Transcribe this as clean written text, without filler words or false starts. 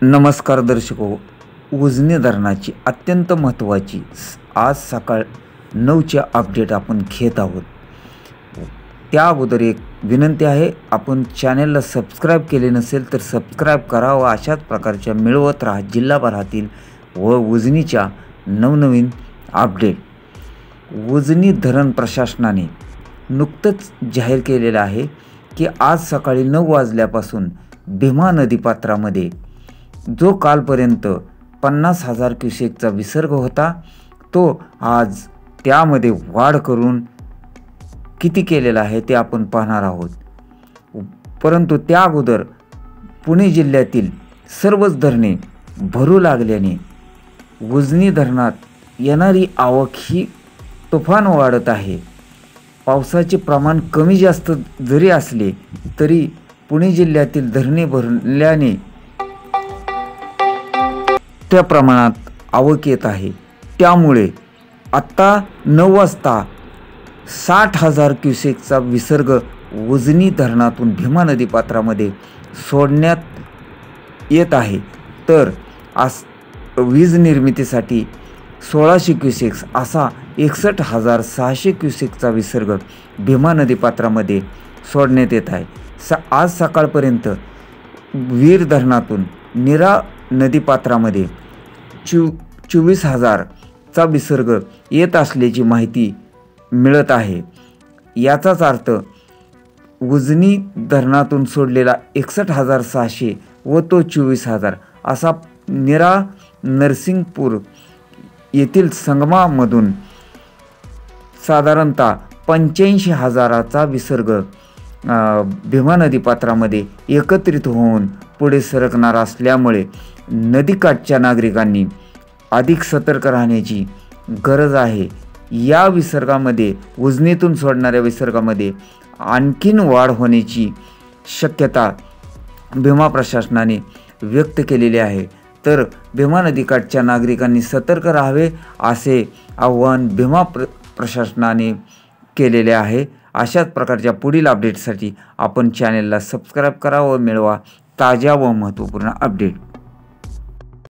नमस्कार दर्शको, उजनी धरणाची अत्यंत महत्त्वाची आज सकाळ 9चे अपडेट आपण घेत आहोत। त्या अगोदर एक विनंती आहे, आपण चॅनलला सबस्क्राईब केले नसेल तर सबस्क्राईब करा व अशाच प्रकारच्या मिळवत राहा जिल्हाभरातील व उजनीच्या नवनवीन अपडेट। उजनी धरण प्रशासनाने नुकतंच जाहीर केलेलं आहे की आज सकाळी 9 वाजल्यापासून भीमा नदीपात्रामध्ये जो कालपर्यंत 50,000 क्युसेकचा विसर्ग होता तो आज त्यामध्ये वाढ करून किती केलेला आहे ते आपण पाहणार आहोत। परंतु त्या अगोदर पुणे जिल्ह्यातील सर्वच धरणे भरू लागल्याने उजनी धरणात येणारी आवक ही तुफान वाढत आहे। पावसाचे प्रमाण कमी जास्त जरी असले तरी पुणे जिल्ह्यातील धरणे भरल्याने त्या प्रमाणात आवक येत आहे। त्यामुळे आत्ता 9 वाजता 60,000 क्युसेकचा विसर्ग उजनी धरणातून भीमा नदीपात्रामध्ये सोडण्यात येत आहे। तर आज वीज निर्मितीसाठी 1600 क्युसेक्स असा 61,600 क्युसेकचा विसर्ग भीमा नदीपात्रामध्ये सोडण्यात येत आहे। आज सकाळपर्यंत वीर धरणातून नीरा नदीपात्रामध्ये 24,000चा विसर्ग येत असल्याची माहिती मिळत आहे। याचाच अर्थ उजनी धरणातून सोडलेला 61,600 व तो 24,000 असा नीरा नरसिंगपूर येथील संगमामधून साधारणतः 85,000चा विसर्ग भीमा नदीपात्रामध्ये एकत्रित होऊन पुढे सरकणार असल्यामुळे नदीकाठच्या नागरिकांनी अधिक सतर्क राहण्याची गरज आहे। या विसर्गामध्ये उजनीतून सोडणाऱ्या विसर्गामध्ये आणखीन वाढ होण्याची शक्यता भीमा प्रशासनाने व्यक्त केलेली आहे। तर भीमा नदीकाठच्या नागरिकांनी सतर्क राहावे असे आवाहन भीमा प्रशासनाने केलेले आहे। अशाच प्रकारच्या पुढील अपडेटसाठी आपण चॅनलला सबस्क्राईब करा व मिळवा ताज्या व महत्त्वपूर्ण अपडेट।